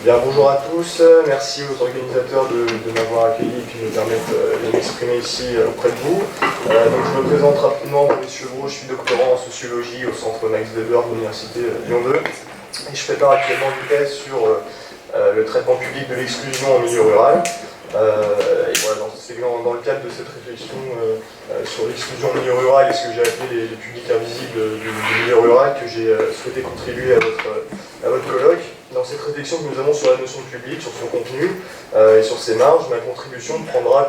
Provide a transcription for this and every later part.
Bien, bonjour à tous, merci aux organisateurs de m'avoir accueilli et puis de me permettre de m'exprimer ici auprès de vous. Donc je me présente rapidement, Maurice Chevreau, je suis doctorant en sociologie au centre Max Weber de l'Université Lyon 2 et je prépare actuellement une thèse sur le traitement public de l'exclusion en milieu rural. Et voilà, c'est dans le cadre de cette réflexion sur l'exclusion en milieu rural et ce que j'ai appelé les publics invisibles du milieu rural que j'ai souhaité contribuer à votre colloque. Dans cette réflexion que nous avons sur la notion de public, sur son contenu et sur ses marges, ma contribution prendra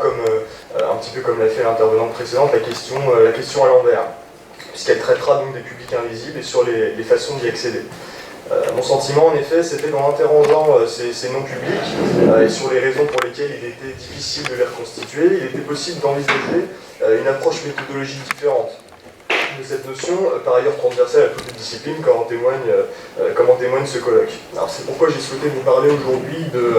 un petit peu comme l'a fait l'intervenante précédente, la question à l'envers, puisqu'elle traitera donc des publics invisibles et sur les façons d'y accéder. Mon sentiment, en effet, c'était qu'en interrogeant ces non-publics et sur les raisons pour lesquelles il était difficile de les reconstituer, il était possible d'envisager une approche méthodologique différente de cette notion, par ailleurs transversale à toutes les disciplines, comme en témoigne ce colloque. Alors c'est pourquoi j'ai souhaité vous parler aujourd'hui de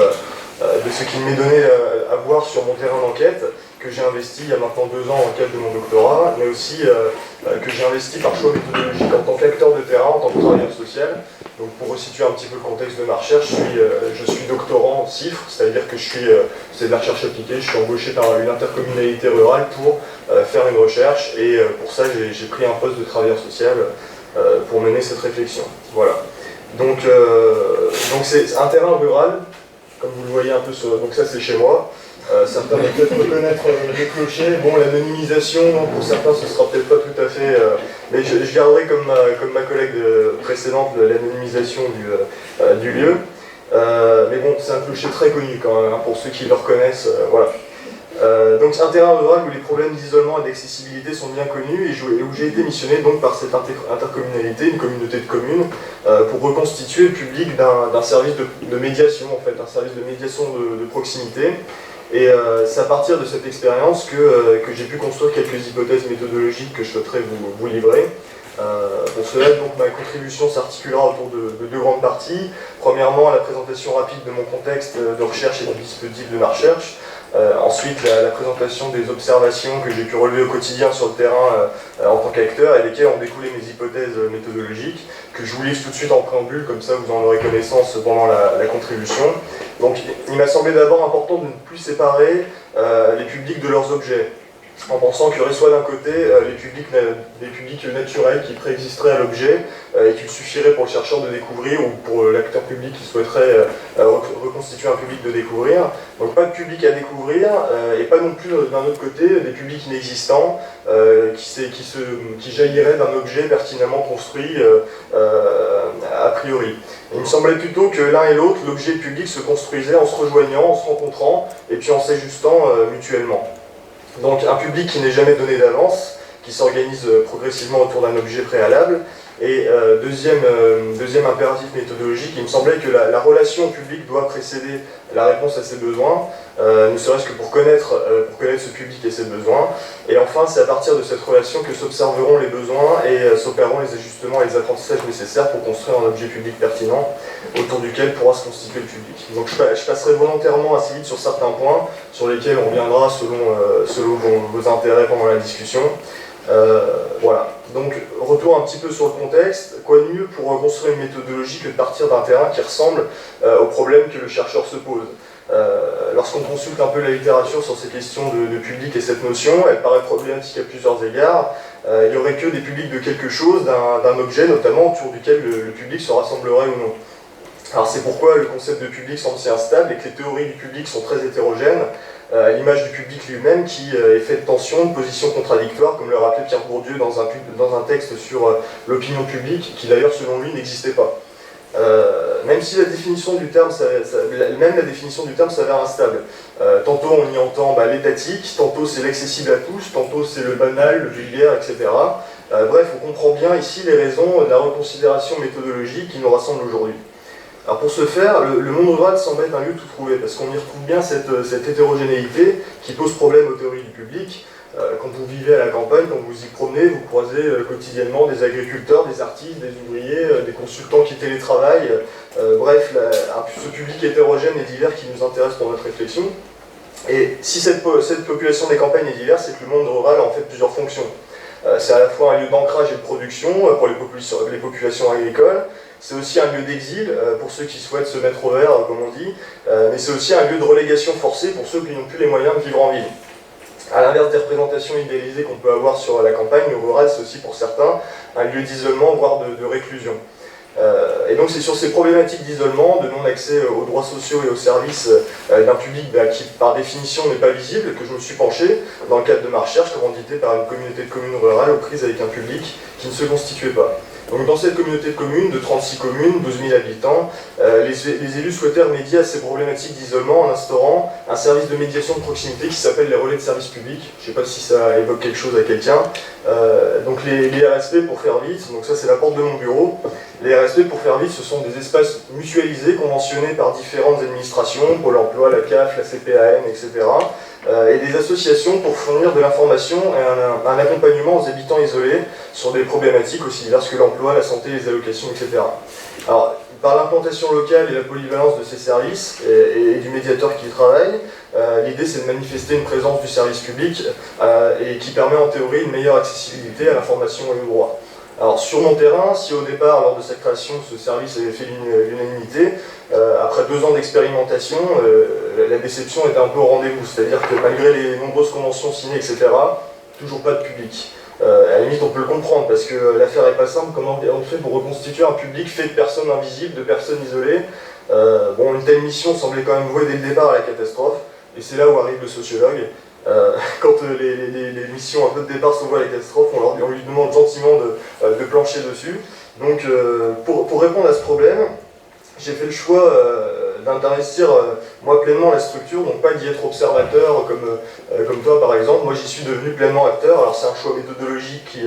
ce qu'il m'est donné à voir sur mon terrain d'enquête, que j'ai investi il y a maintenant 2 ans dans le cadre de mon doctorat, mais aussi que j'ai investi par choix méthodologique en tant qu'acteur de terrain, en tant que travailleur social. Donc pour resituer un petit peu le contexte de ma recherche, je suis doctorant en CIFRE, c'est-à-dire que c'est de la recherche appliquée, je suis embauché par une intercommunalité rurale pour faire une recherche, et pour ça j'ai pris un poste de travailleur social pour mener cette réflexion. Voilà. Donc c'est un terrain rural, comme vous le voyez un peu donc ça c'est chez moi. Ça me permet peut-être de reconnaître les clochers. Bon, l'anonymisation, pour certains, ce sera peut-être pas tout à fait... mais je garderai comme ma collègue précédente l'anonymisation du lieu. Mais bon, c'est un clocher très connu quand même, hein, pour ceux qui le reconnaissent. Voilà. Donc c'est un terrain rural où les problèmes d'isolement et d'accessibilité sont bien connus et où j'ai été missionné donc par cette intercommunalité, une communauté de communes, pour reconstituer le public d'un service de médiation, en fait, un service de médiation de proximité. Et c'est à partir de cette expérience que j'ai pu construire quelques hypothèses méthodologiques que je souhaiterais vous livrer. Pour cela, donc, ma contribution s'articulera autour de 2 grandes parties. Premièrement, la présentation rapide de mon contexte de recherche et du dispositif de ma recherche. Ensuite, la présentation des observations que j'ai pu relever au quotidien sur le terrain en tant qu'acteur et lesquelles ont découlé mes hypothèses méthodologiques, que je vous livre tout de suite en préambule, comme ça vous en aurez connaissance pendant la contribution. Donc il m'a semblé d'abord important de ne plus séparer les publics de leurs objets, en pensant qu'il y aurait soit d'un côté des publics naturels qui préexisteraient à l'objet et qu'il suffirait pour le chercheur de découvrir ou pour l'acteur public qui souhaiterait reconstituer un public de découvrir. Donc pas de public à découvrir et pas non plus d'un autre côté des publics inexistants qui jailliraient d'un objet pertinemment construit a priori. Et il me semblait plutôt que l'un et l'autre, l'objet et le public, se construisaient en se rejoignant, en se rencontrant et puis en s'ajustant mutuellement. Donc un public qui n'est jamais donné d'avance, qui s'organise progressivement autour d'un objet préalable. Et deuxième impératif méthodologique, il me semblait que la relation au public doit précéder la réponse à ses besoins, ne serait-ce que pour connaître ce public et ses besoins. Et enfin, c'est à partir de cette relation que s'observeront les besoins et s'opéreront les ajustements et les apprentissages nécessaires pour construire un objet public pertinent autour duquel pourra se constituer le public. Donc je passerai volontairement assez vite sur certains points sur lesquels on reviendra selon vos intérêts pendant la discussion. Voilà. Donc, retour un petit peu sur le contexte. Quoi de mieux pour construire une méthodologie que de partir d'un terrain qui ressemble au problème que le chercheur se pose. Lorsqu'on consulte un peu la littérature sur ces questions de public et cette notion, elle paraît problématique à plusieurs égards. Il n'y aurait que des publics de quelque chose, d'un objet notamment, autour duquel le public se rassemblerait ou non. Alors c'est pourquoi le concept de public semble si instable et que les théories du public sont très hétérogènes, à l'image du public lui-même qui est fait de tensions, de positions contradictoires, comme le rappelait Pierre Bourdieu dans un texte sur l'opinion publique, qui d'ailleurs selon lui n'existait pas. Même si la définition du terme s'avère instable. Tantôt on y entend l'étatique, tantôt c'est l'accessible à tous, tantôt c'est le banal, le vulgaire, etc. Bref, on comprend bien ici les raisons de la reconsidération méthodologique qui nous rassemble aujourd'hui. Alors pour ce faire, le monde rural semble être un lieu tout trouvé, parce qu'on y retrouve bien cette hétérogénéité qui pose problème aux théories du public. Quand vous vivez à la campagne, quand vous y promenez, vous croisez quotidiennement des agriculteurs, des artistes, des ouvriers, des consultants qui télétravaillent. Bref, ce public hétérogène et divers qui nous intéresse pour notre réflexion. Et si cette population des campagnes est diverse, c'est que le monde rural a en fait plusieurs fonctions. C'est à la fois un lieu d'ancrage et de production pour les populations agricoles. C'est aussi un lieu d'exil pour ceux qui souhaitent se mettre au vert, comme on dit, mais c'est aussi un lieu de relégation forcée pour ceux qui n'ont plus les moyens de vivre en ville. À l'inverse des représentations idéalisées qu'on peut avoir sur la campagne, le rural, c'est aussi pour certains un lieu d'isolement, voire de réclusion. Et donc c'est sur ces problématiques d'isolement, de non-accès aux droits sociaux et aux services d'un public qui par définition n'est pas visible, que je me suis penché dans le cadre de ma recherche, commanditée par une communauté de communes rurales aux prises avec un public qui ne se constituait pas. Donc dans cette communauté de communes, de 36 communes, 12 000 habitants, les élus souhaitaient remédier à ces problématiques d'isolement en instaurant un service de médiation de proximité qui s'appelle les relais de service public. Je ne sais pas si ça évoque quelque chose à quelqu'un. Donc les RSP, pour faire vite, donc ça c'est la porte de mon bureau. Les RSP, pour faire vite, ce sont des espaces mutualisés, conventionnés par différentes administrations, Pôle emploi, la CAF, la CPAM, etc. Et des associations pour fournir de l'information et un accompagnement aux habitants isolés sur des problématiques aussi diverses que l'emploi, la santé, les allocations, etc. Alors, par l'implantation locale et la polyvalence de ces services et du médiateur qui y travaille, l'idée c'est de manifester une présence du service public et qui permet en théorie une meilleure accessibilité à l'information et au droit. Alors sur mon terrain, si au départ, lors de sa création, ce service avait fait l'unanimité, après 2 ans d'expérimentation, la déception était un peu au rendez-vous, c'est-à-dire que malgré les nombreuses conventions signées, etc., toujours pas de public. À la limite, on peut le comprendre, parce que l'affaire n'est pas simple. Comment on fait pour reconstituer un public fait de personnes invisibles, de personnes isolées? Une telle mission semblait quand même vouée dès le départ à la catastrophe, et c'est là où arrive le sociologue. Quand les missions un peu de départ sont vouées à la catastrophe, on lui demande gentiment de plancher dessus. Donc pour répondre à ce problème, j'ai fait le choix d'investir moi pleinement la structure, donc pas d'y être observateur comme toi par exemple. Moi j'y suis devenu pleinement acteur. Alors c'est un choix méthodologique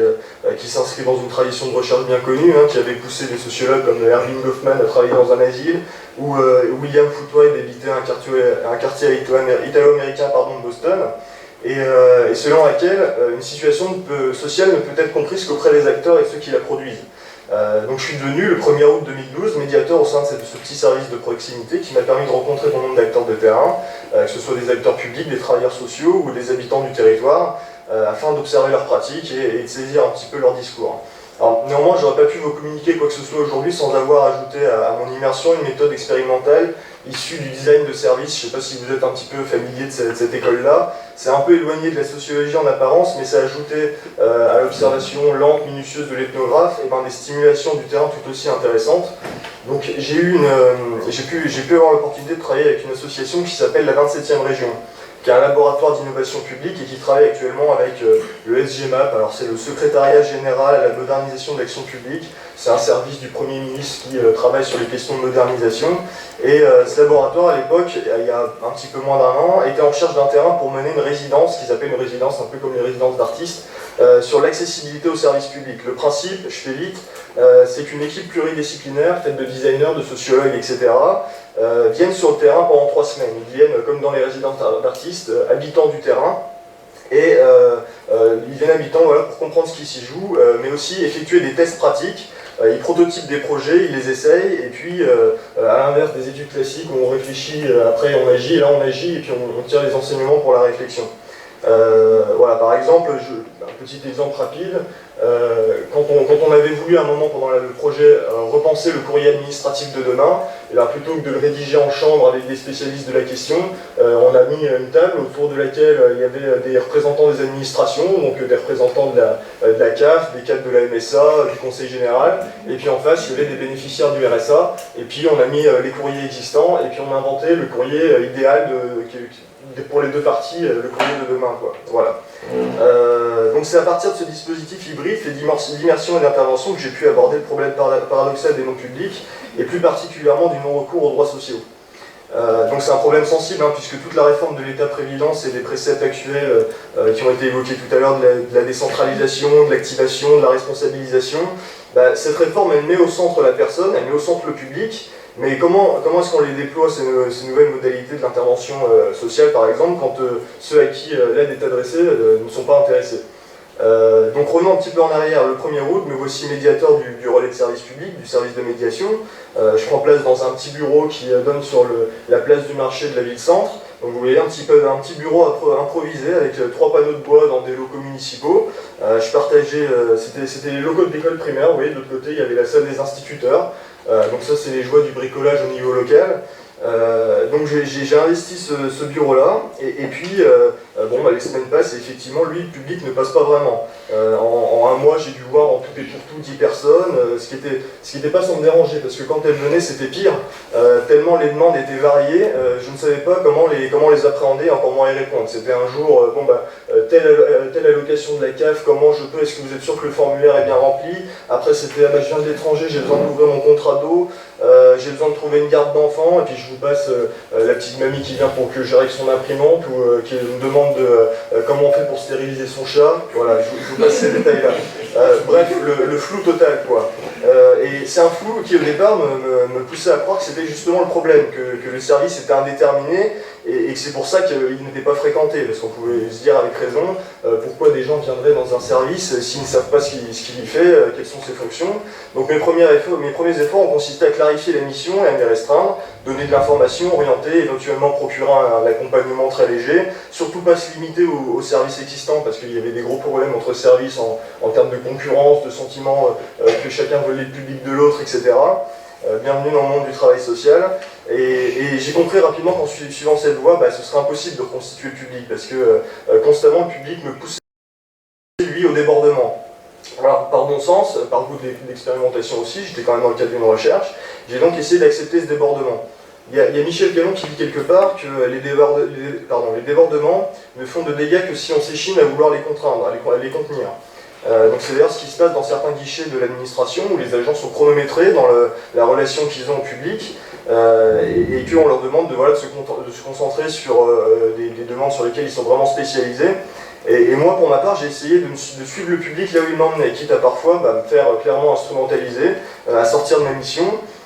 qui s'inscrit dans une tradition de recherche bien connue, qui avait poussé des sociologues comme Erving Goffman à travailler dans un asile, ou William Footway d'éditer un quartier italo-américain de Boston, et selon laquelle une situation sociale ne peut être comprise qu'auprès des acteurs et de ceux qui la produisent. Donc je suis devenu, le 1er août 2012, médiateur au sein de ce petit service de proximité qui m'a permis de rencontrer bon nombre d'acteurs de terrain, que ce soit des acteurs publics, des travailleurs sociaux ou des habitants du territoire, afin d'observer leurs pratiques et de saisir un petit peu leur discours. Alors, néanmoins, je n'aurais pas pu vous communiquer quoi que ce soit aujourd'hui sans avoir ajouté à mon immersion une méthode expérimentale issue du design de service. Je ne sais pas si vous êtes un petit peu familier de cette école-là. C'est un peu éloigné de la sociologie en apparence, mais ça a ajouté à l'observation lente, minutieuse de l'ethnographe, des stimulations du terrain tout aussi intéressantes. Donc j'ai pu avoir l'opportunité de travailler avec une association qui s'appelle la 27e région, qui est un laboratoire d'innovation publique et qui travaille actuellement avec le SGMAP. Alors c'est le secrétariat général à la modernisation de l'action publique. C'est un service du Premier ministre qui travaille sur les questions de modernisation. Et ce laboratoire, à l'époque, il y a un petit peu moins d'1 an, était en recherche d'un terrain pour mener une résidence, qu'ils appellent une résidence un peu comme les résidences d'artistes, sur l'accessibilité au service public. Le principe, je fais vite, c'est qu'une équipe pluridisciplinaire, faite de designers, de sociologues, etc., viennent sur le terrain pendant 3 semaines. Ils viennent, comme dans les résidences d'artistes, habitants du terrain, et ils viennent habitants pour comprendre ce qui s'y joue, mais aussi effectuer des tests pratiques. Ils prototypent des projets, ils les essayent, et puis à l'inverse des études classiques où on réfléchit, après on agit, et là on agit, et puis on tire les enseignements pour la réflexion. Par exemple, un petit exemple rapide, quand on avait voulu à un moment pendant le projet repenser le courrier administratif de demain, et là, plutôt que de le rédiger en chambre avec des spécialistes de la question, on a mis une table autour de laquelle il y avait des représentants des administrations, donc des représentants de la CAF, des cadres de la MSA, du Conseil général, et puis en face il y avait des bénéficiaires du RSA, et puis on a mis les courriers existants, et puis on a inventé le courrier idéal pour les deux parties, le courrier de demain, quoi. Voilà. Donc c'est à partir de ce dispositif hybride, d'immersion et d'intervention, que j'ai pu aborder le problème paradoxal des non-publics, et plus particulièrement du non-recours aux droits sociaux. Donc c'est un problème sensible, puisque toute la réforme de l'État-prévidence et des préceptes actuels qui ont été évoqués tout à l'heure, de la décentralisation, de l'activation, de la responsabilisation, cette réforme, elle met au centre la personne, elle met au centre le public. Mais comment est-ce qu'on les déploie, ces nouvelles modalités de l'intervention sociale, par exemple, quand ceux à qui l'aide est adressée ne sont pas intéressés? Donc revenons un petit peu en arrière, le 1er août, me voici médiateur du relais de service public, du service de médiation. Je prends place dans un petit bureau qui donne sur la place du marché de la ville-centre. Donc vous voyez un petit bureau improvisé avec 3 panneaux de bois dans des locaux municipaux. Je partageais, c'était les locaux de l'école primaire, vous voyez, de l'autre côté il y avait la salle des instituteurs. Donc ça c'est les joies du bricolage au niveau local. Donc j'ai investi ce bureau-là, et puis bon, les semaines passent et effectivement, lui, le public ne passe pas vraiment. En un mois, j'ai dû voir en tout et pour tout 10 personnes, ce qui était pas sans me déranger, parce que quand elles venaient, c'était pire, tellement les demandes étaient variées, je ne savais pas comment les appréhender, encore moins y répondre. C'était un jour, telle allocation de la CAF, comment je peux, est-ce que vous êtes sûr que le formulaire est bien rempli? Après c'était, je viens de l'étranger, j'ai besoin d'ouvrir mon contrat d'eau, j'ai besoin de trouver une garde d'enfant, et puis je vous passe la petite mamie qui vient pour que je règle son imprimante, ou qui me demande comment on fait pour stériliser son chat. Voilà, je vous passe ces détails-là. Bref, le flou total, quoi. Et c'est un flou qui au départ me poussait à croire que c'était justement le problème, que le service était indéterminé, et que c'est pour ça qu'il n'était pas fréquenté, parce qu'on pouvait se dire avec raison, pourquoi des gens viendraient dans un service s'ils ne savent pas ce qu'il y fait, quelles sont ses fonctions. Donc mes premiers efforts ont consisté à clarifier les missions et à m'y restreindre, donner de l'information, orienter, éventuellement procurer un accompagnement très léger, surtout pas se limiter aux services existants, parce qu'il y avait des gros problèmes entre services en termes de concurrence, de sentiment que chacun volait le public de l'autre, etc. Bienvenue dans le monde du travail social. Et j'ai compris rapidement qu'en suivant cette voie, ce serait impossible de reconstituer le public, parce que constamment le public me poussait, lui, au débordement. Alors, par bon sens, par goût d'expérimentation aussi, j'étais quand même dans le cadre d'une recherche, j'ai donc essayé d'accepter ce débordement. Il y a Michel Canon qui dit quelque part que les débordements ne font de dégâts que si on s'échine à vouloir les contraindre, à les contenir. Donc c'est d'ailleurs ce qui se passe dans certains guichets de l'administration où les agents sont chronométrés dans la relation qu'ils ont au public et qu'on leur demande de se concentrer sur des demandes sur lesquelles ils sont vraiment spécialisés. Et moi, pour ma part, j'ai essayé de suivre le public là où il m'emmenait, quitte à parfois me faire clairement instrumentaliser, à sortir de ma mission.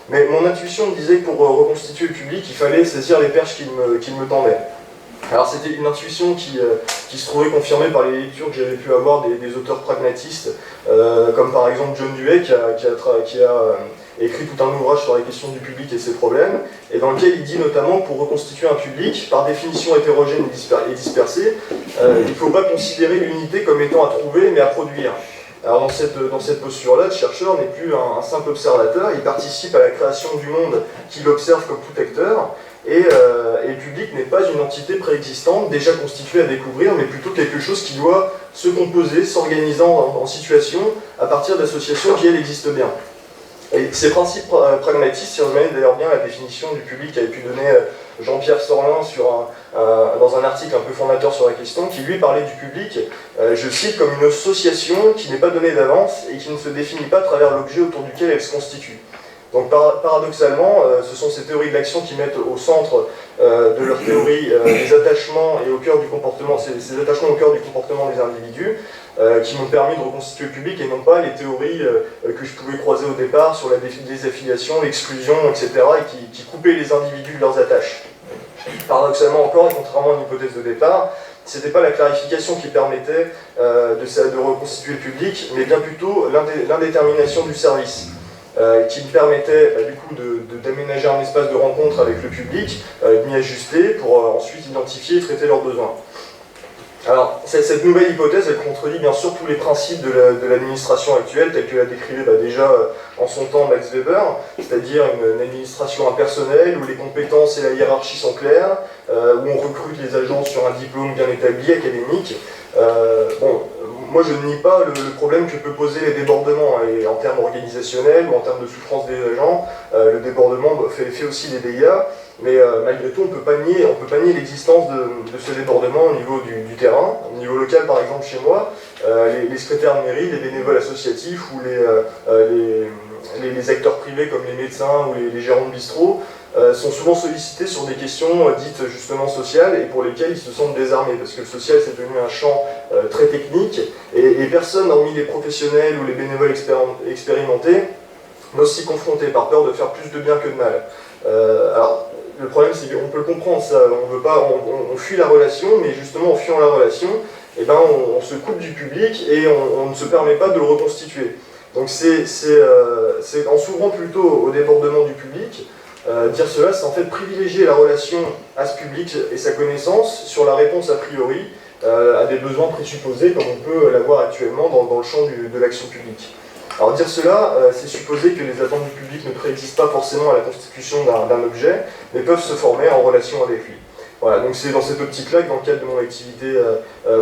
Mais mon intuition me disait que pour reconstituer le public, il fallait saisir les perches qu'il me tendait. Alors c'était une intuition qui se trouvait confirmée par les lectures que j'avais pu avoir des auteurs pragmatistes, comme par exemple John Dewey qui a écrit tout un ouvrage sur la question du public et ses problèmes, et dans lequel il dit notamment que pour reconstituer un public, par définition hétérogène et dispersé, il ne faut pas considérer l'unité comme étant à trouver, mais à produire. Alors dans cette posture-là, le chercheur n'est plus un simple observateur, il participe à la création du monde qu'il observe comme tout acteur, et le public n'est pas une entité préexistante, déjà constituée à découvrir, mais plutôt quelque chose qui doit se composer, s'organisant en situation à partir d'associations qui, elles, existent bien. Et ces principes pragmatistes, si on remet d'ailleurs bien la définition du public qu'avait pu donner Jean-Pierre Sorlin dans un article un peu fondateur sur la question, qui lui parlait du public, je cite, comme une association qui n'est pas donnée d'avance et qui ne se définit pas à travers l'objet autour duquel elle se constitue. Donc paradoxalement, ce sont ces théories de l'action qui mettent au centre de leur théorie les attachements et au cœur du comportement, ces attachements au cœur du comportement des individus, qui m'ont permis de reconstituer le public et non pas les théories que je pouvais croiser au départ sur la désaffiliation, l'exclusion, etc. et qui coupaient les individus de leurs attaches. Paradoxalement encore, et contrairement à une hypothèse de départ, c'était pas la clarification qui permettait de reconstituer le public, mais bien plutôt l'indétermination du service. Qui me permettait du coup d'aménager un espace de rencontre avec le public, de m'y ajuster pour ensuite identifier et traiter leurs besoins. Alors, cette nouvelle hypothèse, elle contredit bien sûr tous les principes de l'administration actuelle, telle que l'a décrivait déjà en son temps Max Weber, c'est-à-dire une administration impersonnelle, où les compétences et la hiérarchie sont claires, où on recrute les agents sur un diplôme bien établi, académique. Moi je ne nie pas le problème que peut poser les débordements, et en termes organisationnels ou en termes de souffrance des agents, le débordement fait aussi des dégâts, mais malgré tout on ne peut pas nier l'existence de ce débordement au niveau du terrain. Au niveau local par exemple chez moi, les secrétaires de mairie, les bénévoles associatifs ou les acteurs privés comme les médecins ou les gérants de bistrot sont souvent sollicités sur des questions dites justement sociales et pour lesquelles ils se sentent désarmés, parce que le social c'est devenu un champ très technique et personne, hormis les professionnels ou les bénévoles expérimentés, n'ose s'y confronter par peur de faire plus de bien que de mal. Alors le problème c'est qu'on peut le comprendre ça, on fuit la relation, mais justement en fuyant la relation, eh ben, on se coupe du public et on ne se permet pas de le reconstituer. Donc c'est en s'ouvrant plutôt au débordement du public, dire cela, c'est en fait privilégier la relation à ce public et sa connaissance sur la réponse a priori à des besoins présupposés comme on peut l'avoir actuellement dans le champ de l'action publique. Alors dire cela, c'est supposer que les attentes du public ne préexistent pas forcément à la constitution d'un objet, mais peuvent se former en relation avec lui. Voilà, donc c'est dans cette optique-là que dans le cadre de mon activité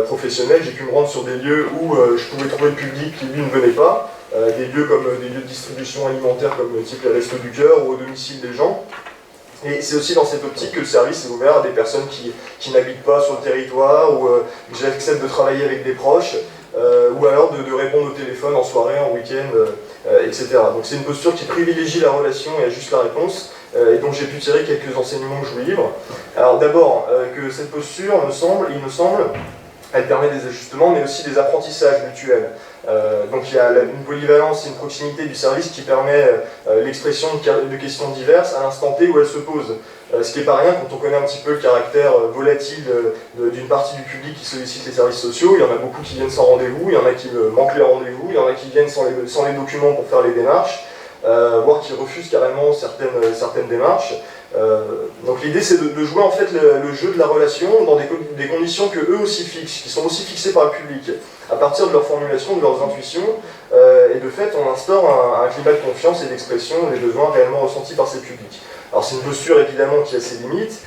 professionnelle, j'ai pu me rendre sur des lieux où je pouvais trouver le public qui lui ne venait pas, des lieux comme des lieux de distribution alimentaire comme type les Restos du Cœur ou au domicile des gens. Et c'est aussi dans cette optique que le service est ouvert à des personnes qui n'habitent pas sur le territoire, ou j'accepte de travailler avec des proches, ou alors de répondre au téléphone en soirée, en week-end, etc. Donc c'est une posture qui privilégie la relation et ajuste la réponse, et dont j'ai pu tirer quelques enseignements que je vous livre. Alors d'abord, que cette posture, il me semble, elle permet des ajustements, mais aussi des apprentissages mutuels. Donc il y a une polyvalence et une proximité du service qui permet l'expression de questions diverses à l'instant T où elles se posent. Ce qui n'est pas rien quand on connaît un petit peu le caractère volatile d'une partie du public qui sollicite les services sociaux. Il y en a beaucoup qui viennent sans rendez-vous, il y en a qui manquent les rendez-vous, il y en a qui viennent sans les documents pour faire les démarches, voire qui refusent carrément certaines démarches. Donc l'idée c'est de jouer en fait le jeu de la relation dans des conditions que eux aussi fixent, qui sont aussi fixées par le public, à partir de leur formulation, de leurs intuitions, et de fait on instaure un climat de confiance et d'expression des besoins réellement ressentis par ces publics. Alors c'est une posture évidemment qui a ses limites.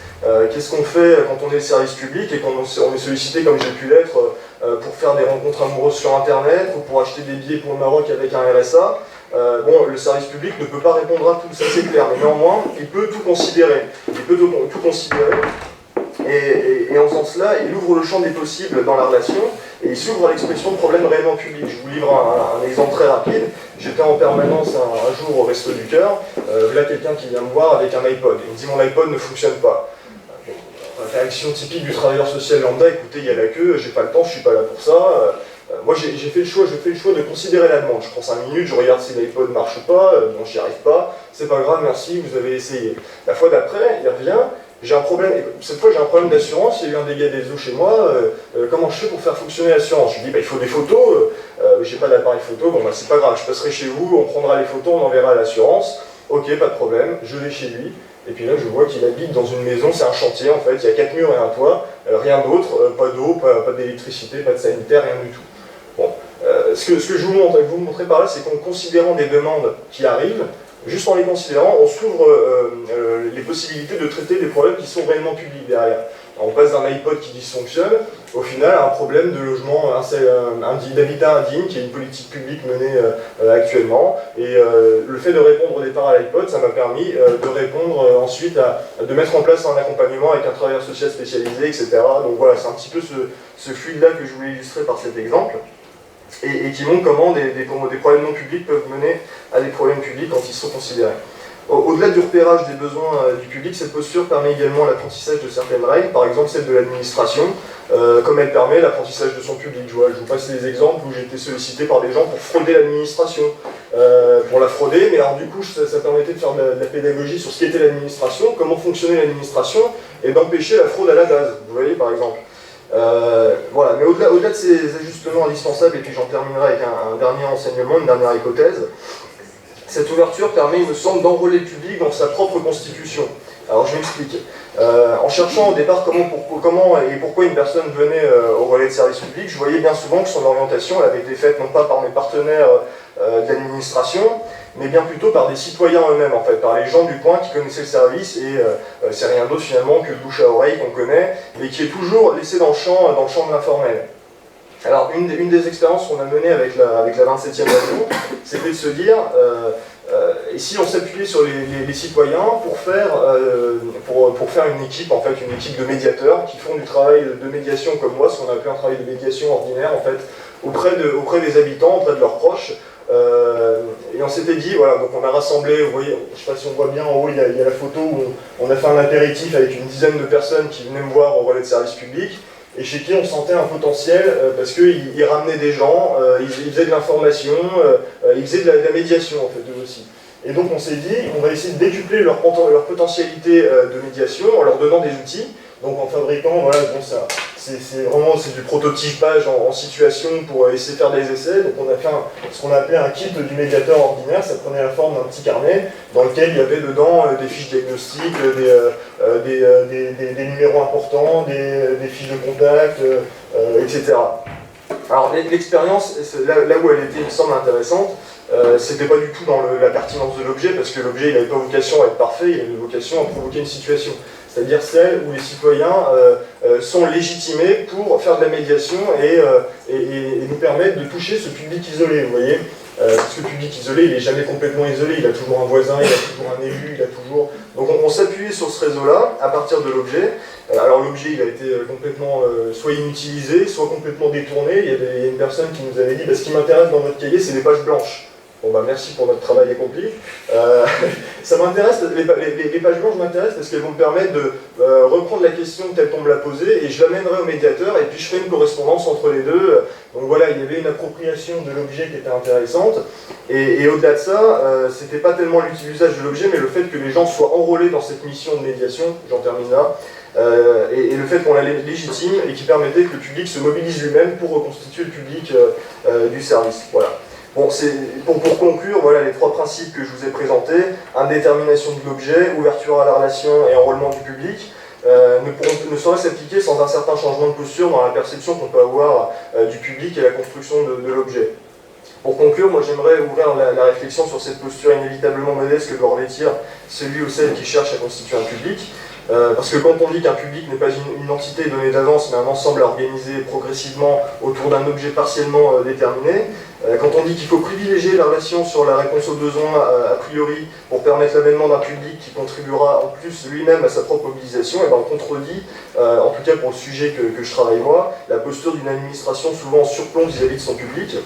Qu'est-ce qu'on fait quand on est le service public et qu'on est sollicité comme j'ai pu l'être pour faire des rencontres amoureuses sur internet ou pour acheter des billets pour le Maroc avec un RSA? Bon, le service public ne peut pas répondre à tout, ça c'est clair, mais néanmoins, il peut tout considérer. Il peut tout considérer, et en faisant cela, il ouvre le champ des possibles dans la relation, et il s'ouvre à l'expression de problèmes réellement publics. Je vous livre un exemple très rapide. J'étais en permanence un jour au Resto du Cœur, là quelqu'un qui vient me voir avec un iPod. Il me dit « mon iPod ne fonctionne pas ». Réaction typique du travailleur social lambda, écoutez, il y a la queue, j'ai pas le temps, je suis pas là pour ça. Moi je fais le choix de considérer la demande. Je prends 5 minutes, je regarde si l'iPod marche ou pas, bon j'y arrive pas, c'est pas grave, merci, vous avez essayé. La fois d'après, il revient, j'ai un problème, cette fois j'ai un problème d'assurance, il y a eu un dégât des eaux chez moi, comment je fais pour faire fonctionner l'assurance? Je lui dis, bah, il faut des photos, j'ai pas d'appareil photo, bon bah c'est pas grave, je passerai chez vous, on prendra les photos, on enverra à l'assurance, ok, pas de problème, je vais chez lui. Et puis là, je vois qu'il habite dans une maison, c'est un chantier en fait, il y a 4 murs et un toit, rien d'autre, pas d'eau, pas d'électricité, pas de sanitaire, rien du tout. Bon, ce que je vous montrer par là, c'est qu'en considérant des demandes qui arrivent, juste en les considérant, on s'ouvre les possibilités de traiter des problèmes qui sont réellement publics derrière. Alors, on passe d'un iPod qui dysfonctionne, au final, à un problème de logement, d'habitat indigne, qui est une politique publique menée actuellement. Et le fait de répondre au départ à l'iPod, ça m'a permis de répondre ensuite, de mettre en place un accompagnement avec un travailleur social spécialisé, etc. Donc voilà, c'est un petit peu ce fluide-là que je voulais illustrer par cet exemple. Et qui montre comment des problèmes non publics peuvent mener à des problèmes publics quand ils sont considérés. Au-delà du repérage des besoins du public, cette posture permet également l'apprentissage de certaines règles, par exemple celle de l'administration, comme elle permet l'apprentissage de son public. Je vous passe des exemples où j'ai été sollicité par des gens pour frauder l'administration, pour la frauder, mais alors du coup ça permettait de faire de la pédagogie sur ce qu'était l'administration, comment fonctionnait l'administration, et d'empêcher la fraude à la base, vous voyez par exemple. Voilà, mais au-delà de ces ajustements indispensables, et puis j'en terminerai avec un dernier enseignement, une dernière hypothèse, cette ouverture permet, il me semble, d'enrôler le public dans sa propre constitution. Alors je m'explique. En cherchant au départ comment et pourquoi une personne venait au relais de service public, je voyais bien souvent que son orientation elle avait été faite non pas par mes partenaires de l'administration, mais bien plutôt par des citoyens eux-mêmes, en fait, par les gens du coin qui connaissaient le service, et c'est rien d'autre finalement que le bouche à oreille qu'on connaît, mais qui est toujours laissé dans le champ de l'informel. Alors, une des expériences qu'on a menées avec la 27e avion, c'était de se dire, et si on s'appuyait sur les citoyens pour faire une équipe, en fait, une équipe de médiateurs qui font du travail de médiation comme moi, ce qu'on appelle un travail de médiation ordinaire, en fait, auprès des habitants, auprès de leurs proches. Et on s'était dit, voilà, donc on a rassemblé, vous voyez, je ne sais pas si on voit bien en haut, il y a la photo où on a fait un apéritif avec une dizaine de personnes qui venaient me voir au relais de service public, et chez qui on sentait un potentiel parce qu'ils ramenaient des gens, ils faisaient de l'information, ils faisaient de la médiation en fait eux aussi. Et donc on s'est dit, on va essayer de décupler leur potentialité de médiation en leur donnant des outils, donc en fabriquant, voilà, bon, c'est du prototypage en situation pour essayer de faire des essais. Donc on a fait ce qu'on a appelé un kit du médiateur ordinaire. Ça prenait la forme d'un petit carnet dans lequel il y avait dedans des fiches diagnostiques, des numéros importants, des fiches de contact, etc. Alors l'expérience, là où elle était, il me semble, intéressante, c'était pas du tout dans la pertinence de l'objet, parce que l'objet n'avait pas vocation à être parfait, il avait vocation à provoquer une situation. C'est-à-dire celle où les citoyens sont légitimés pour faire de la médiation et nous permettre de toucher ce public isolé, vous voyez. Parce que le public isolé, il n'est jamais complètement isolé, il a toujours un voisin, il a toujours un élu, il a toujours... Donc on s'appuyait sur ce réseau-là, à partir de l'objet. Alors l'objet, il a été complètement soit inutilisé, soit complètement détourné. Il y a une personne qui nous avait dit, ce qui m'intéresse dans votre cahier, c'est les pages blanches. Bon merci pour notre travail accompli. Ça m'intéresse, les pages blanches m'intéressent parce qu'elles vont me permettre de reprendre la question telle qu'on me l'a posée et je l'amènerai au médiateur et puis je fais une correspondance entre les deux. Donc voilà, il y avait une appropriation de l'objet qui était intéressante. Et au-delà de ça, c'était pas tellement l'usage de l'objet, mais le fait que les gens soient enrôlés dans cette mission de médiation, j'en termine là, et le fait qu'on la légitime et qui permettait que le public se mobilise lui-même pour reconstituer le public du service. Voilà. Bon, pour conclure, voilà les trois principes que je vous ai présentés. Indétermination de l'objet, ouverture à la relation et enrôlement du public ne sauraient s'appliquer sans un certain changement de posture dans la perception qu'on peut avoir du public et la construction de l'objet. Pour conclure, moi j'aimerais ouvrir la réflexion sur cette posture inévitablement modeste que doit revêtir celui ou celle qui cherche à constituer un public. Parce que quand on dit qu'un public n'est pas une entité donnée d'avance, mais un ensemble à organiser progressivement autour d'un objet partiellement déterminé, quand on dit qu'il faut privilégier la relation sur la réponse aux besoins a priori pour permettre l'avènement d'un public qui contribuera en plus lui-même à sa propre mobilisation, et ben on contredit, en tout cas pour le sujet que je travaille moi, la posture d'une administration souvent en surplomb vis-à-vis de son public.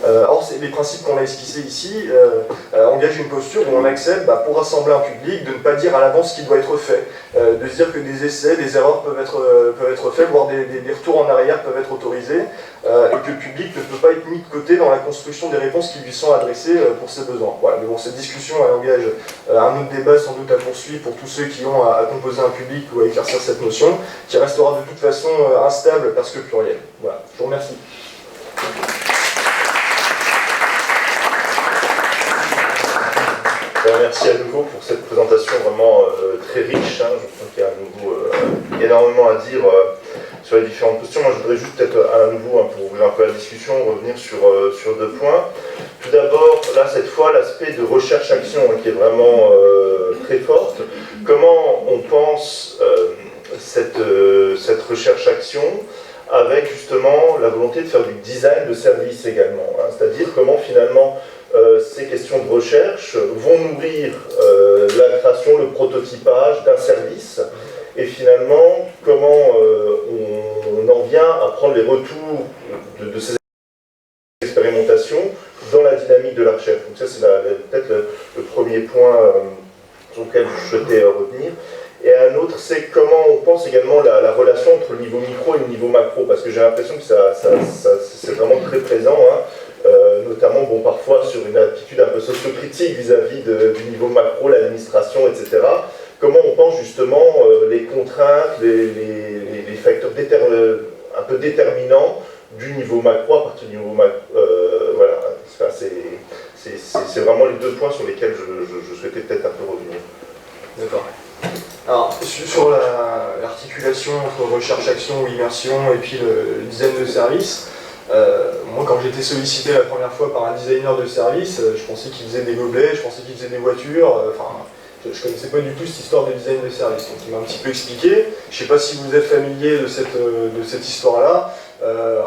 Or, les principes qu'on a esquissés ici engagent une posture où on accepte, pour rassembler un public, de ne pas dire à l'avance ce qui doit être fait, de se dire que des essais, des erreurs peuvent être faits, voire des retours en arrière peuvent être autorisés, et que le public ne peut pas être mis de côté dans la construction des réponses qui lui sont adressées pour ses besoins. Voilà. Mais bon, cette discussion elle engage un autre débat sans doute à poursuivre pour tous ceux qui ont à composer un public ou à éclaircir cette notion, qui restera de toute façon instable parce que pluriel. Voilà. Je vous remercie. Merci à nouveau pour cette présentation vraiment très riche. Je crois qu'il y a à nouveau énormément à dire sur les différentes questions. Moi, je voudrais juste peut-être à nouveau, pour ouvrir un peu la discussion, revenir sur deux points. Tout d'abord, là, cette fois, l'aspect de recherche-action qui est vraiment très forte. Comment on pense cette recherche-action avec justement la volonté de faire du design de service également. C'est-à-dire comment finalement ces questions de recherche vont nourrir la création, le prototypage d'un service, et finalement comment on en vient à prendre les retours de ces expérimentations dans la dynamique de la recherche. Donc ça c'est peut-être le premier point sur lequel je souhaitais revenir. Et un autre, c'est comment on pense également la relation entre le niveau micro et le niveau macro, parce que j'ai l'impression que c'est vraiment très présent, notamment parfois sur une attitude un peu sociocritique vis-à-vis du niveau macro, l'administration, etc. Comment on pense justement les contraintes, les facteurs un peu déterminants du niveau macro à partir du niveau macro. Voilà, c'est vraiment les deux points sur lesquels je souhaitais peut-être un peu revenir. D'accord. Alors, sur l'articulation entre recherche-action ou immersion et puis le design de service, moi quand j'étais sollicité la première fois par un designer de service, je pensais qu'il faisait des gobelets, je pensais qu'il faisait des voitures, je ne connaissais pas du tout cette histoire de design de service, donc il m'a un petit peu expliqué. Je ne sais pas si vous êtes familier de cette histoire-là.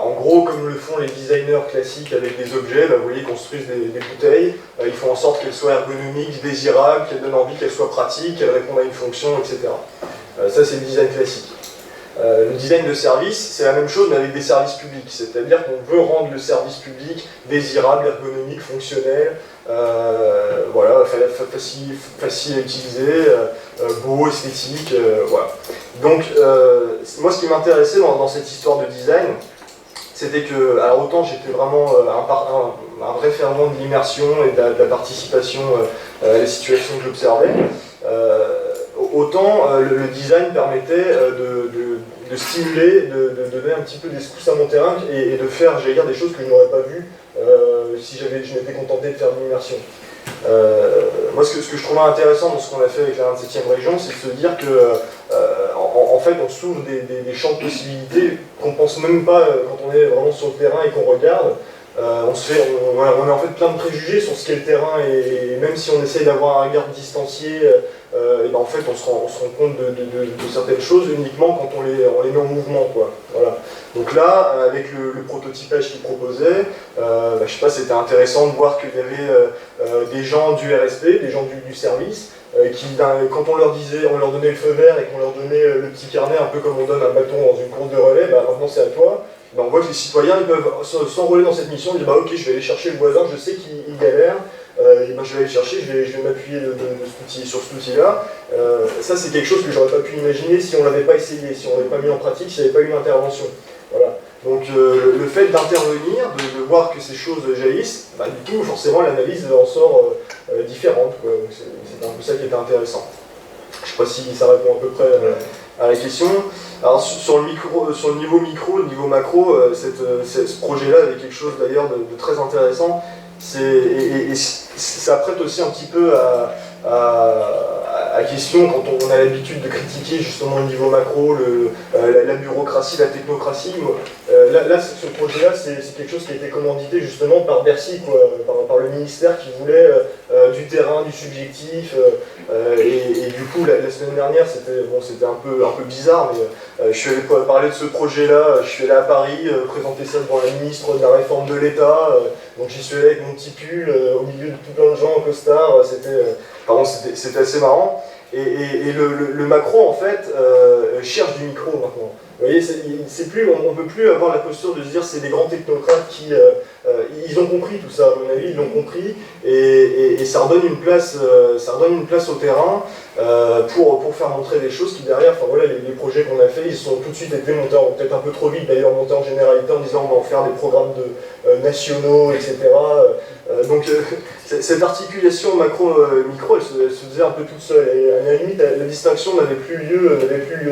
En gros, comme le font les designers classiques avec des objets, vous voyez, ils construisent des bouteilles, ils font en sorte qu'elles soient ergonomiques, désirables, qu'elles donnent envie, qu'elles soient pratiques, qu'elles répondent à une fonction, etc. Ça, c'est le design classique. Le design de service, c'est la même chose, mais avec des services publics. C'est-à-dire qu'on veut rendre le service public désirable, ergonomique, fonctionnel, voilà, facile à utiliser, beau, esthétique, voilà. Donc, moi, ce qui m'intéressait dans cette histoire de design, c'était que, alors autant j'étais vraiment un vrai fervent de l'immersion et de la participation à la situation que j'observais, autant le design permettait de stimuler, de donner un petit peu des secousses à mon terrain et de faire, j'allais dire, des choses que je n'aurais pas vues si je m'étais contenté de faire de l'immersion. Moi, ce que je trouvais intéressant dans ce qu'on a fait avec la 27e région, c'est de se dire que en fait, on s'ouvre des champs de possibilités qu'on pense même pas quand on est vraiment sur le terrain et qu'on regarde. On est en fait plein de préjugés sur ce qu'est le terrain et même si on essaye d'avoir un regard distancié, et ben en fait on se rend compte de certaines choses uniquement quand on les met en mouvement, quoi. Voilà. Donc là, avec le prototypage qu'il proposait, je sais pas, c'était intéressant de voir qu'il y avait des gens du RSP, des gens du service, qui, quand on leur donnait le feu vert et qu'on leur donnait le petit carnet, un peu comme on donne un bâton dans une course de relais, maintenant c'est à toi. On voit que les citoyens ils peuvent s'enrôler dans cette mission, dire ok, je vais aller chercher le voisin, je sais qu'il galère, je vais aller le chercher, je vais m'appuyer sur cet outil-là. Ça c'est quelque chose que j'aurais pas pu imaginer si on l'avait pas essayé, si on l'avait pas mis en pratique, s'il n'y avait pas eu une intervention. Voilà. Donc le fait d'intervenir, de voir que ces choses jaillissent, du coup forcément l'analyse en sort différente. C'est un peu ça qui était intéressant. Je ne sais pas si ça répond à peu près à la question. Alors sur le niveau micro, le niveau macro, ce projet-là avait quelque chose d'ailleurs de très intéressant. Et ça prête aussi un petit peu à question quand on a l'habitude de critiquer justement le niveau macro, la bureaucratie, la technocratie. Là, ce projet-là, c'est quelque chose qui a été commandité justement par Bercy, par le ministère qui voulait du terrain, du subjectif. Et du coup, la semaine dernière, c'était un peu bizarre, mais je suis allé parler de ce projet-là, je suis allé à Paris présenter ça devant la ministre de la réforme de l'État. Donc j'y suis allé avec mon petit pull au milieu de tout plein de gens en costard. C'était assez marrant. Et le macro, en fait, cherche du micro maintenant. Vous voyez, on ne peut plus avoir la posture de se dire c'est des grands technocrates qui ils ont compris tout ça, à mon avis, ils l'ont compris, et ça redonne une place au terrain pour faire montrer des choses qui derrière, les projets qu'on a fait, ils sont tout de suite été montés, peut-être un peu trop vite d'ailleurs, montés en généralité en disant on va en faire des programmes nationaux, etc. Donc cette articulation macro-micro, elle se faisait un peu toute seule, et à la limite la distinction n'avait plus lieu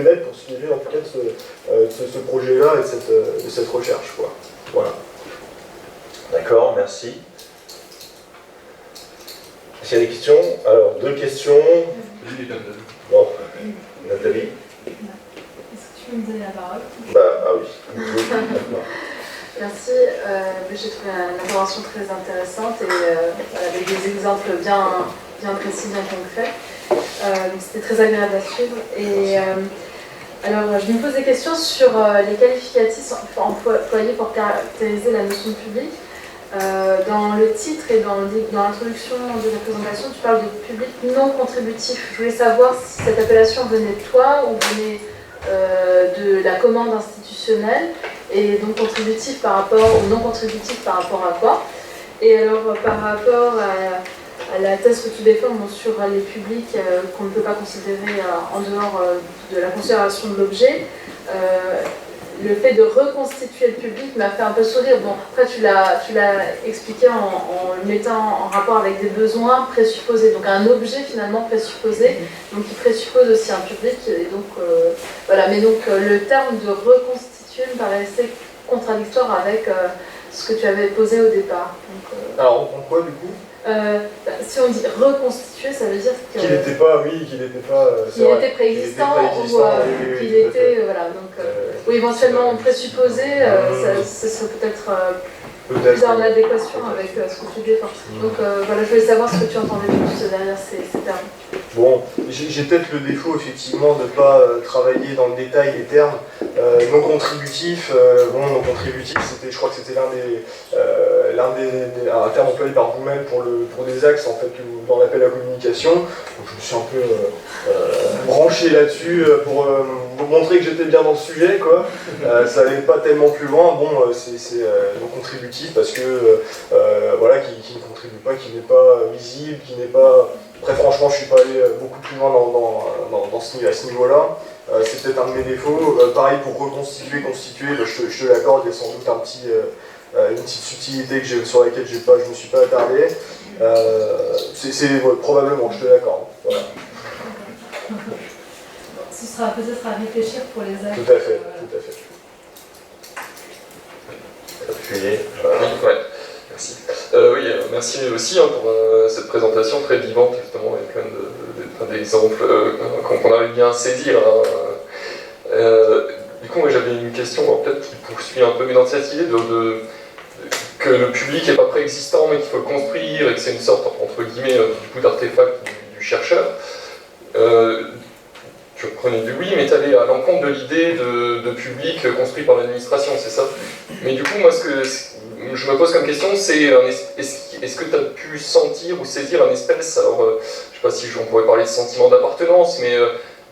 d'être pour ce qui est en tout cas de ce projet-là et de cette recherche, quoi. Voilà. D'accord, merci. Est-ce qu'il y a des questions? Alors, 2 questions. Bon, Nathalie. Est-ce que tu peux me donner la parole? Ah oui. Merci. J'ai trouvé l'intervention très intéressante et avec des exemples bien précis, bien concrets. Donc c'était très agréable à suivre. Et alors, je me pose des questions sur les qualificatifs employés pour caractériser la notion de public. Dans le titre et dans l'introduction de la présentation, tu parles de public non contributif. Je voulais savoir si cette appellation venait de toi ou venait de la commande institutionnelle, et donc contributif par rapport ou non contributif par rapport à quoi. Et alors par rapport à la thèse que tu défends sur les publics qu'on ne peut pas considérer en dehors de la considération de l'objet, le fait de reconstituer le public m'a fait un peu sourire. Bon, après tu l'as expliqué en le mettant en rapport avec des besoins présupposés, donc un objet finalement présupposé, donc qui présuppose aussi un public, et donc voilà. Mais donc le terme de reconstituer me paraissait contradictoire avec ce que tu avais posé au départ. Donc, alors on prend quoi du coup? Si on dit reconstituer, ça veut dire que... Qu'il n'était pas, oui, qu'il n'était pas... qu'il était préexistant, ou qu'il était... voilà, donc... oui, éventuellement présupposé, ça serait peut-être plus en adéquation avec ce que tu défends. Donc voilà, je voulais savoir ce que tu entendais plus derrière ces termes. Bon, j'ai peut-être le défaut effectivement de ne pas travailler dans le détail les termes non contributifs. Non contributif, je crois que c'était un terme employé par vous-même pour des axes en fait dans l'appel à communication. Donc je me suis un peu branché là-dessus pour vous montrer que j'étais bien dans le sujet, quoi. Ça n'allait pas tellement plus loin. Bon, c'est non contributif parce que voilà, qui ne contribue pas, qui n'est pas visible, qui n'est pas... Après, franchement, je ne suis pas allé beaucoup plus loin à ce niveau-là. C'est peut-être un de mes défauts. Pareil, pour reconstituer, constituer, je te l'accorde, il y a sans doute une petite subtilité sur laquelle je ne me suis pas attardé. Probablement, je te l'accorde. Voilà. ce sera peut-être à réfléchir pour les actes. Tout à fait, tout à fait. Appuyez. Oui, ouais. Merci. Oui, merci aussi pour cette présentation très vivante, justement, avec plein d'exemples qu'on arrive bien à saisir. Du coup, moi j'avais une question, peut-être qui poursuit un peu dans cette idée que le public n'est pas préexistant, mais qu'il faut le construire, et que c'est une sorte, entre guillemets, du coup, d'artefact du chercheur. Je prenais du oui, mais tu allais à l'encontre de l'idée de public construit par l'administration, c'est ça? Mais du coup, moi, ce que je me pose comme question, c'est est-ce que tu as pu sentir ou saisir un espèce, alors je sais pas si on pourrait parler de sentiment d'appartenance, mais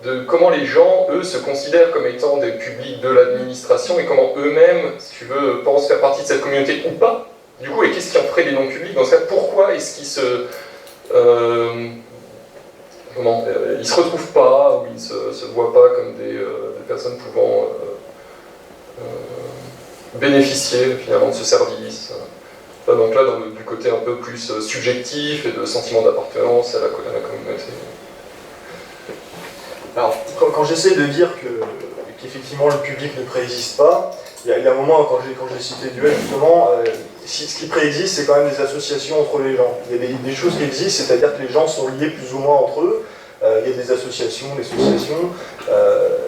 de comment les gens, eux, se considèrent comme étant des publics de l'administration et comment eux-mêmes, si tu veux, pensent faire partie de cette communauté ou pas. Du coup, et qu'est-ce qui en ferait des non-publics? Dans ce cas, pourquoi est-ce qu'ils ils se retrouvent pas, ou ils se voient pas comme des personnes pouvant bénéficier finalement de ce service. Donc là, du côté un peu plus subjectif et de sentiment d'appartenance à la communauté. Alors, quand j'essaie de dire qu'effectivement le public ne préexiste pas, il y a un moment, quand j'ai cité Duel, justement, ce qui préexiste, c'est quand même des associations entre les gens. Il y a des choses qui existent, c'est-à-dire que les gens sont liés plus ou moins entre eux. Il y a des associations,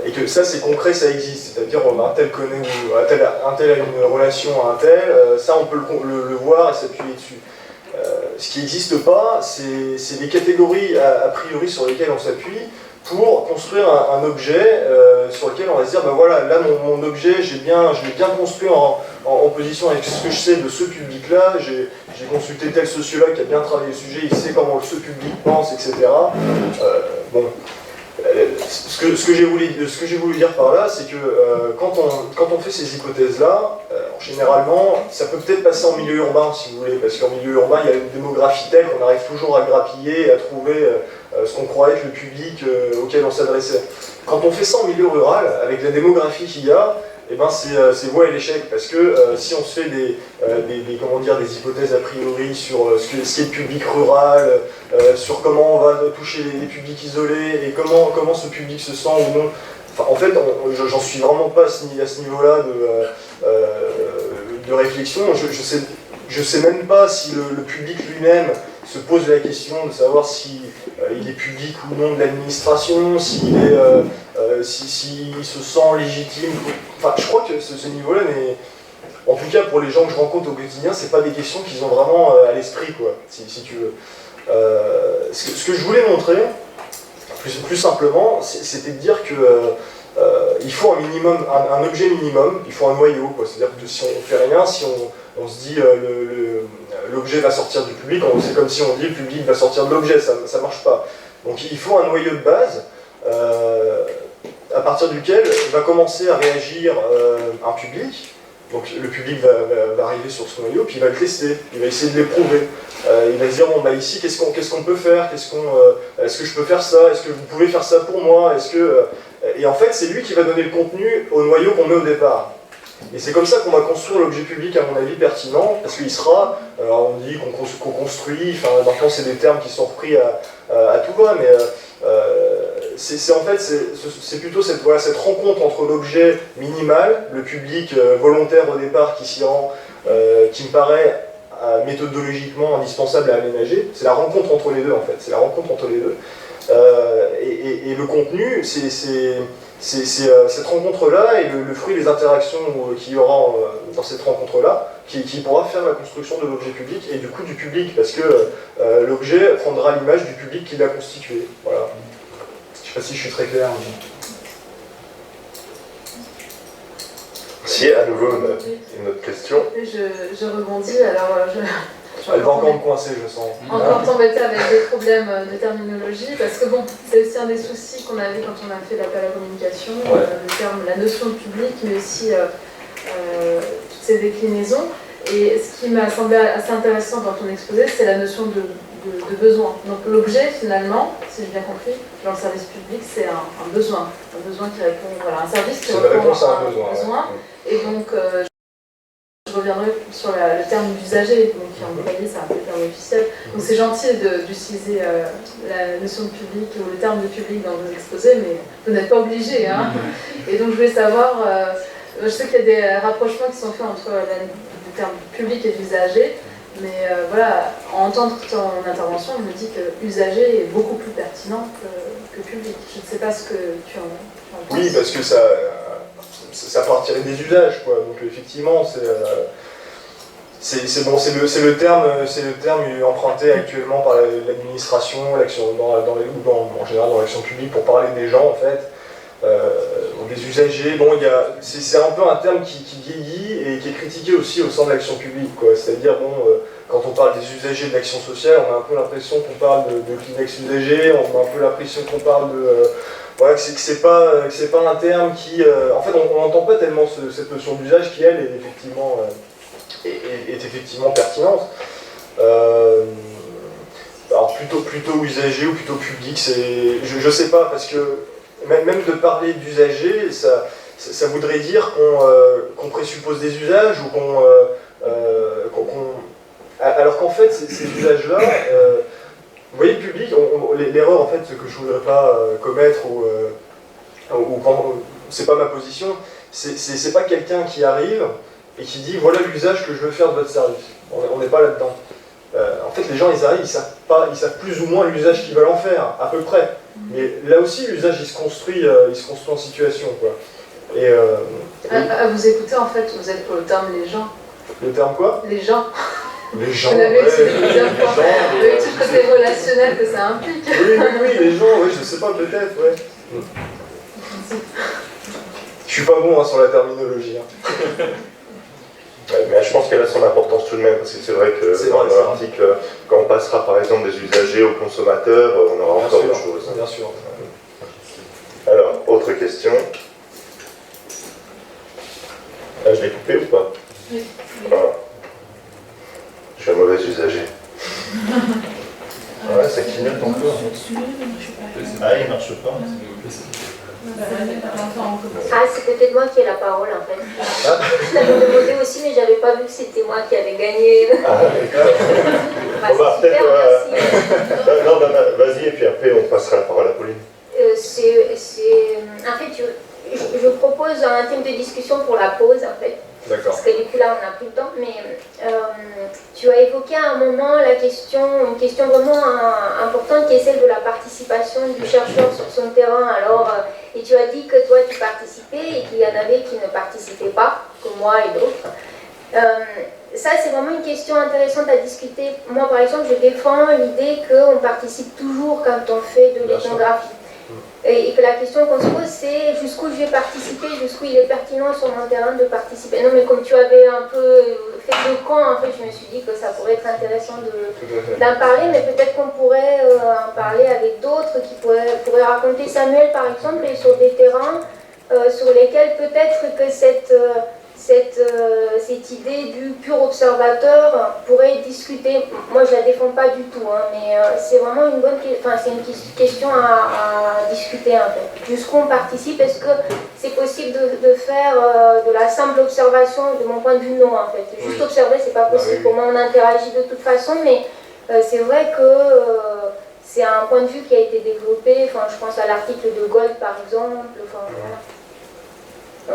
et que ça, c'est concret, ça existe. C'est-à-dire, un tel connaît, un tel a une relation à un tel, ça, on peut le voir et s'appuyer dessus. Ce qui n'existe pas, c'est les catégories, a priori, sur lesquelles on s'appuie, pour construire un objet sur lequel on va se dire, ben voilà, là mon objet, je l'ai bien construit en position avec ce que je sais de ce public-là, j'ai consulté tel sociologue qui a bien travaillé le sujet, il sait comment ce public pense, etc. Bon, ce que j'ai voulu dire par là, c'est que quand on fait ces hypothèses-là, généralement, ça peut peut-être passer en milieu urbain, si vous voulez, parce qu'en milieu urbain, il y a une démographie telle qu'on arrive toujours à grappiller et à trouver ce qu'on croyait être le public auquel on s'adressait. Quand on fait ça en milieu rural, avec la démographie qu'il y a, eh ben c'est voie et l'échec, parce que si on se fait des hypothèses a priori sur ce qu'est le public rural, sur comment on va toucher les publics isolés, et comment ce public se sent ou non, enfin, en fait, j'en suis vraiment pas à ce niveau-là de réflexion. Je sais même pas si le public lui-même se pose la question de savoir si il est public ou non de l'administration, s'il se sent légitime. Enfin, je crois que ce niveau-là, mais en tout cas pour les gens que je rencontre au quotidien, c'est pas des questions qu'ils ont vraiment à l'esprit, quoi, si tu veux. Ce que je voulais montrer, plus simplement, c'était de dire que il faut un minimum, un objet minimum, il faut un noyau, quoi. C'est-à-dire que si on fait rien, si on se dit l'objet va sortir du public, c'est comme si on dit le public va sortir de l'objet, ça marche pas. Donc il faut un noyau de base à partir duquel va commencer à réagir un public. Donc le public va arriver sur ce noyau, puis il va le tester, il va essayer de l'éprouver. Il va se dire, bon bah ici, qu'est-ce qu'on peut faire, est-ce que je peux faire ça, est-ce que vous pouvez faire ça pour moi, et en fait c'est lui qui va donner le contenu au noyau qu'on met au départ. Et c'est comme ça qu'on va construire l'objet public, à mon avis, pertinent, parce qu'il sera, on dit qu'on construit, enfin maintenant c'est des termes qui sont repris à tout va, mais c'est plutôt cette rencontre entre l'objet minimal, le public volontaire au départ qui s'y rend, qui me paraît méthodologiquement indispensable à aménager. C'est la rencontre entre les deux, en fait, c'est la rencontre entre les deux. Et le contenu, c'est cette rencontre-là et le fruit des interactions qu'il y aura dans cette rencontre-là qui pourra faire la construction de l'objet public et du coup du public, parce que l'objet prendra l'image du public qui l'a constitué. Voilà. Je ne sais pas si je suis très clair. Si, à nouveau une autre question. Je rebondis, alors elle va encore me coincer, je sens. Encore t'embêter avec des problèmes de terminologie, parce que bon, c'est aussi un des soucis qu'on avait quand on a fait l'appel à la communication, le terme, la notion de public, mais aussi toutes ces déclinaisons. Et ce qui m'a semblé assez intéressant dans ton exposé, c'est la notion de besoin. Donc l'objet, finalement, si j'ai bien compris, dans le service public, c'est un besoin qui répond, voilà, un service qui répond à un besoin. Et donc, Je reviendrai sur le terme d'usager, donc qui est employé, c'est un peu le terme officiel. Donc c'est gentil d'utiliser la notion de public ou le terme de public dans vos exposés, mais vous n'êtes pas obligé. Hein. Et donc je voulais savoir, je sais qu'il y a des rapprochements qui sont faits entre le terme public et d'usager, mais voilà, en entendre ton intervention, je me dis que usager est beaucoup plus pertinent que public. Je ne sais pas ce que tu en penses. Oui, parce que ça partirait des usages, quoi. Donc effectivement, c'est le terme emprunté actuellement par l'administration, l'action en général dans l'action publique pour parler des gens en fait, des usagers. Bon, c'est un peu un terme qui vieillit et qui est critiqué aussi au sein de l'action publique, quoi. C'est-à-dire quand on parle des usagers de l'action sociale, on a un peu l'impression qu'on parle de Kleenex usagers, on a un peu l'impression qu'on parle voilà, que c'est pas un terme qui... en fait, on n'entend pas tellement cette notion d'usage qui, elle, est effectivement pertinente. Alors, plutôt usager ou plutôt public, je sais pas, parce que même de parler d'usager, ça voudrait dire qu'on présuppose des usages ou alors qu'en fait, ces usages-là... vous voyez, le public, l'erreur en fait que je ne voudrais pas commettre c'est pas ma position, c'est pas quelqu'un qui arrive et qui dit voilà l'usage que je veux faire de votre service. On n'est pas là-dedans. En fait, les gens ils arrivent, ils savent plus ou moins l'usage qu'ils veulent en faire, à peu près. Mais là aussi, l'usage il se construit en situation, quoi. Et à vous écouter, en fait, vous êtes pour le terme les gens. le terme quoi? Les gens. Les gens, vous l'avez utilisé plusieurs fois. Avec tout le côté relationnel que ça implique. Oui, les gens, oui, je sais pas, peut-être, ouais. Je suis pas bon sur la terminologie. Ouais, mais je pense qu'elle a son importance tout de même, parce que c'est vrai que dans l'article, quand on passera par exemple des usagers aux consommateurs, on aura encore autre chose. Bien sûr. Alors, autre question. Ah, je l'ai coupé ou pas? Oui. Voilà. Je suis un mauvais usager. Ouais, ça clignote encore. Ah, il marche pas. Ah, c'est peut-être moi qui ai la parole en fait. Je l'avais demandé aussi, mais j'avais pas vu que c'était moi qui avais gagné. Ah, d'accord. Bah, c'est super, merci. Non, vas-y, et puis après on passera la parole à Pauline. En fait, je propose un thème de discussion pour la pause en fait. D'accord. Parce que du coup là on n'a plus le temps, mais tu as évoqué à un moment une question vraiment importante qui est celle de la participation du chercheur sur son terrain. Alors, et tu as dit que toi tu participais et qu'il y en avait qui ne participaient pas, comme moi et d'autres. Ça c'est vraiment une question intéressante à discuter. Moi par exemple je défends l'idée qu'on participe toujours quand on fait de l'ethnographie. Et que la question qu'on se pose, c'est jusqu'où je vais participer, jusqu'où il est pertinent sur mon terrain de participer. Non, mais comme tu avais un peu fait le camp, en fait, je me suis dit que ça pourrait être intéressant d'en parler, mais peut-être qu'on pourrait en parler avec d'autres qui pourraient raconter. Samuel, par exemple, est sur des terrains sur lesquels peut-être que cette idée du pur observateur pourrait être discutée. Moi je la défends pas du tout, hein, mais c'est vraiment une question à discuter en fait. Jusqu'où on participe, est-ce que c'est possible de faire de la simple observation? De mon point de vue, non en fait. Juste observer, c'est pas possible. Pour moi on interagit de toute façon, mais c'est vrai que c'est un point de vue qui a été développé. Enfin, je pense à l'article de Gold par exemple. Enfin,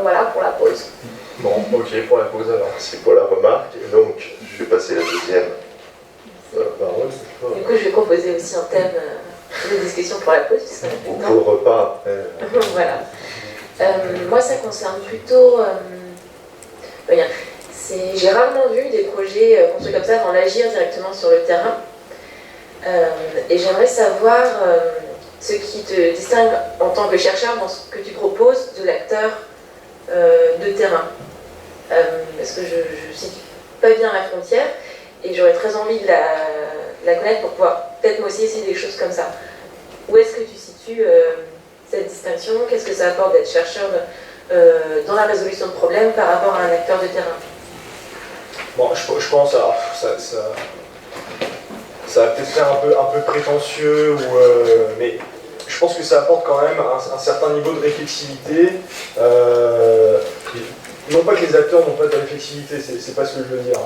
voilà pour la pause. Bon, ok, pour la pause alors. Merci pour la remarque. Donc, je vais passer la deuxième parole. Du coup, je vais proposer aussi un thème de discussion pour la pause. Ou pour le repas après. Voilà. Moi, ça concerne plutôt... j'ai rarement vu des projets construits comme ça, l'agir directement sur le terrain. Et j'aimerais savoir ce qui te distingue en tant que chercheur dans ce que tu proposes de l'acteur de terrain. Parce que je ne situe pas bien la frontière et j'aurais très envie de la connaître pour pouvoir peut-être moi aussi essayer des choses comme ça. Où est-ce que tu situes cette distinction? Qu'est-ce que ça apporte d'être chercheur dans la résolution de problèmes par rapport à un acteur de terrain? Bon, je pense, alors, ça va peut-être faire un peu prétentieux, mais je pense que ça apporte quand même un certain niveau de réflexivité. non pas que les acteurs n'ont pas de flexibilité, c'est pas ce que je veux dire.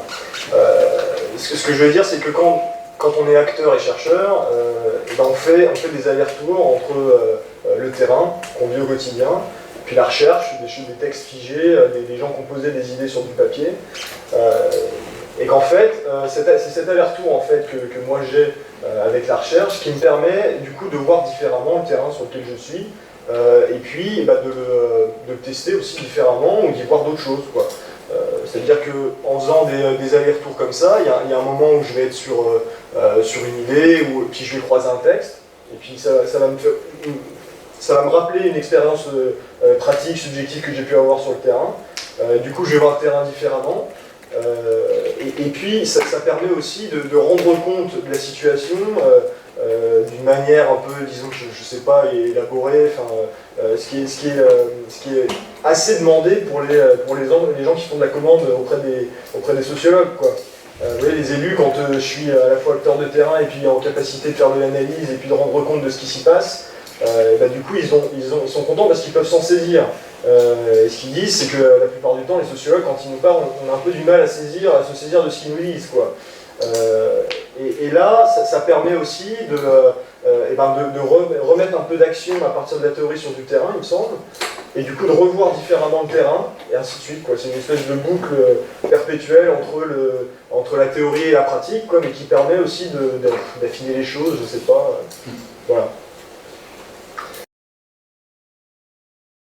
Ce que je veux dire, c'est que quand on est acteur et chercheur, ben on fait des allers-retours entre le terrain, qu'on vit au quotidien, puis la recherche, des textes figés, des gens qui ont posé des idées sur du papier. Et qu'en fait, c'est cet aller-retour en fait, que moi j'ai avec la recherche qui me permet du coup de voir différemment le terrain sur lequel je suis, et puis bah, de le tester aussi différemment ou d'y voir d'autres choses, quoi. C'est-à-dire qu'en faisant des allers-retours comme ça, il y a un moment où je vais être sur une idée, puis je vais croiser un texte, et puis ça va me rappeler une expérience pratique, subjective que j'ai pu avoir sur le terrain. Du coup, je vais voir le terrain différemment. Et puis, ça permet aussi de rendre compte de la situation d'une manière un peu, disons, je ne sais pas, élaborée, ce qui est assez demandé pour les gens qui font de la commande auprès des sociologues, quoi. Vous voyez, les élus, quand je suis à la fois acteur de terrain et puis en capacité de faire de l'analyse et puis de rendre compte de ce qui s'y passe, bah, du coup, ils sont contents parce qu'ils peuvent s'en saisir. Et ce qu'ils disent, c'est que la plupart du temps, les sociologues, quand ils nous parlent, on a un peu du mal à se saisir de ce qu'ils nous disent, quoi. Et là, ça permet aussi de remettre un peu d'action à partir de la théorie sur du terrain, il me semble, et du coup de revoir différemment le terrain, et ainsi de suite, quoi. C'est une espèce de boucle perpétuelle entre la théorie et la pratique, quoi, mais qui permet aussi d'affiner les choses, je sais pas. Voilà.